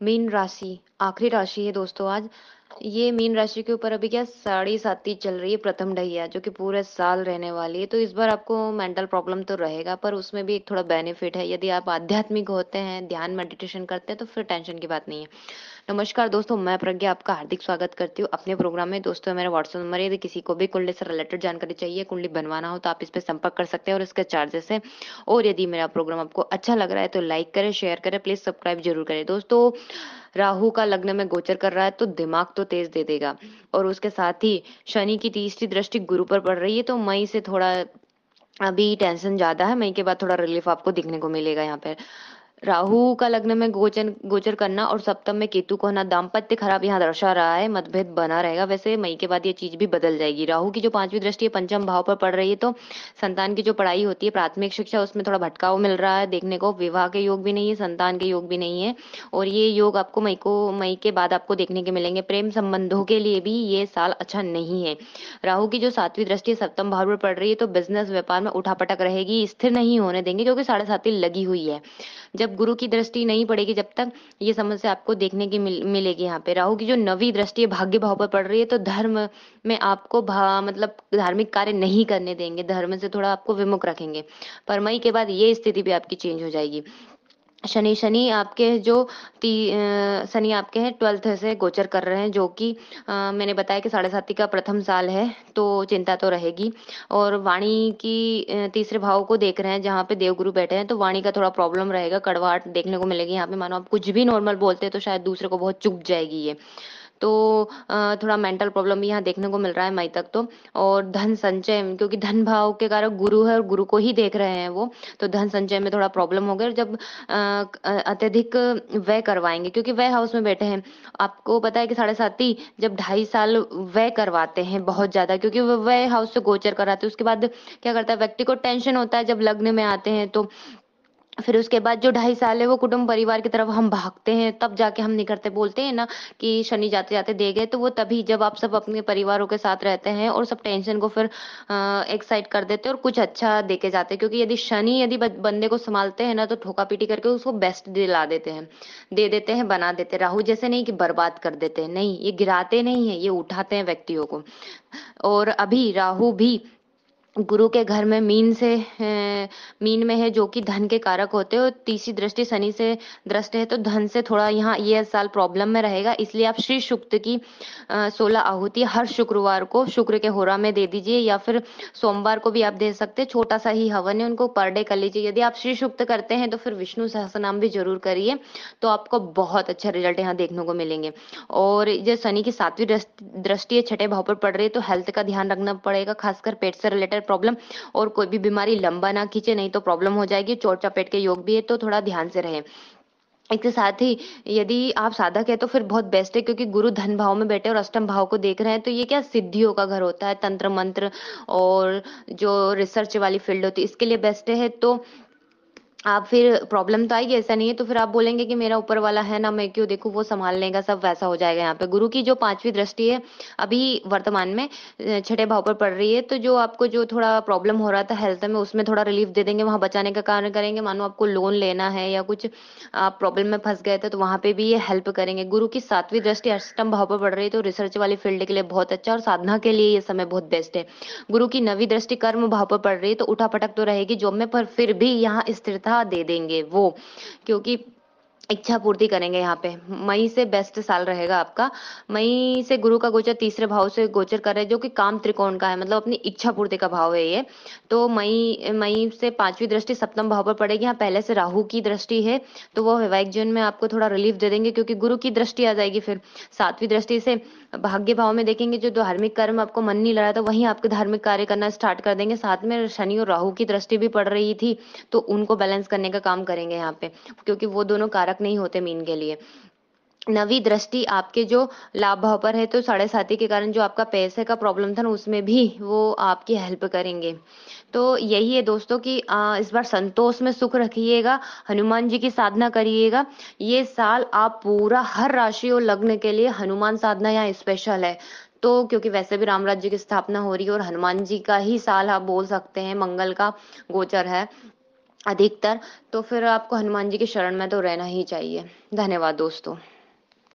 Mean राशि आखिरी राशि है दोस्तों आज। ये मीन राशि के ऊपर अभी क्या साढ़े साती चल रही है प्रथम ढैया, जो कि पूरे साल रहने वाली है। तो इस बार आपको मेंटल प्रॉब्लम तो रहेगा, पर उसमें भी एक थोड़ा बेनिफिट है। यदि आप आध्यात्मिक होते हैं, ध्यान मेडिटेशन करते हैं, तो फिर टेंशन की बात नहीं है। नमस्कार दोस्तों, मैं प्रज्ञा आपका हार्दिक स्वागत करती हूँ अपने प्रोग्राम में। दोस्तों, मेरा व्हाट्सएप नंबर है, यदि किसी को भी कुंडली से रिलेटेड जानकारी चाहिए, कुंडली बनवाना हो, तो आप इस पे संपर्क कर सकते हैं और इसके चार्जेस है। और यदि मेरा प्रोग्राम आपको अच्छा लग रहा है तो लाइक करें, शेयर करें, प्लीज सब्सक्राइब जरूर करें। दोस्तों, राहु का लग्न में गोचर कर रहा है तो दिमाग तो तेज दे देगा। और उसके साथ ही शनि की तीसरी दृष्टि गुरु पर पड़ रही है, तो मई से थोड़ा अभी टेंशन ज्यादा है। मई के बाद थोड़ा रिलीफ आपको दिखने को मिलेगा यहाँ पे। राहु का लग्न में गोचर गोचर करना और सप्तम में केतु को होना दाम्पत्य खराब यहाँ दर्शा रहा है, मतभेद बना रहेगा। वैसे मई के बाद ये चीज भी बदल जाएगी। राहु की जो पांचवी दृष्टि है पंचम भाव पर पड़ रही है, तो संतान की जो पढ़ाई होती है, प्राथमिक शिक्षा, उसमें थोड़ा भटकाव मिल रहा है देखने को। विवाह के योग भी नहीं है, संतान के योग भी नहीं है। और ये योग आपको मई के बाद आपको देखने के मिलेंगे। प्रेम संबंधों के लिए भी ये साल अच्छा नहीं है। राहु की जो सातवीं दृष्टि सप्तम भाव पर पड़ रही है, तो बिजनेस व्यापार में उठापटक रहेगी, स्थिर नहीं होने देंगे, क्योंकि साढ़े साती लगी हुई है। जब गुरु की दृष्टि नहीं पड़ेगी, जब तक ये समस्या आपको देखने की मिलेगी। यहाँ पे राहु की जो नवी दृष्टि है भाग्य भाव पर पड़ रही है, तो धर्म में आपको मतलब धार्मिक कार्य नहीं करने देंगे, धर्म से थोड़ा आपको विमुख रखेंगे। पर मई के बाद ये स्थिति भी आपकी चेंज हो जाएगी। शनि शनि आपके जो शनि आपके हैं 12th से गोचर कर रहे हैं, जो कि मैंने बताया कि साढ़े साती का प्रथम साल है, तो चिंता तो रहेगी। और वाणी की तीसरे भाव को देख रहे हैं, जहाँ पे देवगुरु बैठे हैं, तो वाणी का थोड़ा प्रॉब्लम रहेगा, कड़वाहट देखने को मिलेगी यहाँ पे। मानो आप कुछ भी नॉर्मल बोलते हैं तो शायद दूसरे को बहुत चुभ जाएगी ये। तो थोड़ा मेंटल प्रॉब्लम भी यहाँ देखने को मिल रहा है मई तक तो। और धन संचय, क्योंकि धन भाव के कारक गुरु है और गुरु को ही देख रहे हैं वो, तो धन संचय में थोड़ा प्रॉब्लम हो गया। और जब अत्यधिक व्यय करवाएंगे, क्योंकि व्यय हाउस में बैठे हैं। आपको पता है कि साढ़े साती जब 2.5 साल व्यय करवाते हैं बहुत ज्यादा, क्योंकि वो व्यय हाउस से गोचर कराते हैं। उसके बाद क्या करता है, व्यक्ति को टेंशन होता है जब लग्न में आते हैं, तो फिर उसके बाद जो 2.5 साल है वो कुटुंब परिवार की तरफ हम भागते हैं, तब जाके हम निकलते। बोलते हैं ना कि शनि जाते जाते दे गए, तो वो तभी जब आप सब अपने परिवारों के साथ रहते हैं और सब टेंशन को फिर एक साइड कर देते हैं और कुछ अच्छा दे के जाते हैं। क्योंकि यदि शनि यदि बंदे को संभालते हैं ना, तो ठोका पीटी करके उसको बेस्ट दिला देते हैं, दे देते हैं, बना देते हैं। राहु जैसे नहीं कि बर्बाद कर देते हैं, नहीं, ये गिराते नहीं है, ये उठाते हैं व्यक्तियों को। और अभी राहु भी गुरु के घर में मीन में है, जो कि धन के कारक होते हैं। और तीसरी दृष्टि शनि से दृष्ट है, तो धन से थोड़ा यहाँ ये साल प्रॉब्लम में रहेगा। इसलिए आप श्री सूक्त की 16 आहुति हर शुक्रवार को शुक्र के होरा में दे दीजिए, या फिर सोमवार को भी आप दे सकते हैं। छोटा सा ही हवन है, उनको पर डे कर लीजिए। यदि आप श्री सूक्त करते हैं तो फिर विष्णु सहस्त्रनाम भी जरूर करिए, तो आपको बहुत अच्छा रिजल्ट यहाँ देखने को मिलेंगे। और जो शनि की सातवीं दृष्टि है छठे भाव पर पड़ रही है, तो हेल्थ का ध्यान रखना पड़ेगा, खासकर पेट से रिलेटेड प्रॉब्लम। और कोई भी बीमारी लंबा ना खींचे, नहीं तो प्रॉब्लम हो जाएगी। चोट चपेट के योग भी है, तो थोड़ा ध्यान से रहे। इसके साथ ही यदि आप साधक है तो फिर बहुत बेस्ट है, क्योंकि गुरु धन भाव में बैठे और अष्टम भाव को देख रहे हैं। तो ये क्या सिद्धियों का घर होता है, तंत्र मंत्र और जो रिसर्च वाली फील्ड होती है, इसके लिए बेस्ट है। तो आप फिर प्रॉब्लम तो आएगी, ऐसा नहीं है। तो फिर आप बोलेंगे कि मेरा ऊपर वाला है ना, मैं क्यों देखूं, वो संभाल लेगा सब, वैसा हो जाएगा। यहाँ पे गुरु की जो पांचवी दृष्टि है अभी वर्तमान में छठे भाव पर पड़ रही है, तो जो आपको जो थोड़ा प्रॉब्लम हो रहा था हेल्थ में, उसमें थोड़ा रिलीफ दे देंगे, वहां बचाने का कार्य करेंगे। मानो आपको लोन लेना है या कुछ आप प्रॉब्लम में फंस गए थे, तो वहां पे भी ये हेल्प करेंगे। गुरु की सातवीं दृष्टि अष्टम भाव पर पड़ रही है, तो रिसर्च वाली फील्ड के लिए बहुत अच्छा, और साधना के लिए ये समय बहुत बेस्ट है। गुरु की नवी दृष्टि कर्म भाव पर पड़ रही है, तो उठापटक तो रहेगी जॉब में, पर फिर भी यहाँ स्थिरता दे देंगे वो, क्योंकि इच्छा पूर्ति करेंगे यहाँ पे। मई से बेस्ट साल रहेगा आपका। मई से गुरु का गोचर तीसरे भाव से गोचर कर रहे हैं, जो कि काम त्रिकोण का है, मतलब अपनी इच्छा पूर्ति का भाव है ये। तो मई मई से पांचवी दृष्टि सप्तम भाव पर पड़ेगी। यहाँ पहले से राहु की दृष्टि है, तो वो वैवाहिक जीवन में आपको थोड़ा रिलीफ दे देंगे, क्योंकि गुरु की दृष्टि आ जाएगी। फिर सातवीं दृष्टि से भाग्य भाव में देखेंगे, जो धार्मिक कर्म आपको मन नहीं लग रहा था, वहीं आपके धार्मिक कार्य करना स्टार्ट कर देंगे। साथ में शनि और राहु की दृष्टि भी पड़ रही थी, तो उनको बैलेंस करने का काम करेंगे यहाँ पे, क्योंकि वो दोनों कारक नहीं होते मीन के लिए। नवी दृष्टि आपके जो लाभ भाव पर है, तो साढ़े साती के कारण जो आपका पैसे का प्रॉब्लम था ना, उसमें भी वो आपकी हेल्प करेंगे। तो यही है दोस्तों कि इस बार संतोष में सुख रखिएगा, हनुमान जी की साधना करिएगा। ये साल आप पूरा हर राशि और लग्न के लिए हनुमान साधना यहाँ स्पेशल है। तो क्योंकि वैसे भी राम राज्य की स्थापना हो रही है, और हनुमान जी का ही साल आप बोल सकते हैं, मंगल का गोचर है। अधिकतर, तो फिर आपको हनुमान जी की शरण में तो रहना ही चाहिए। धन्यवाद दोस्तों।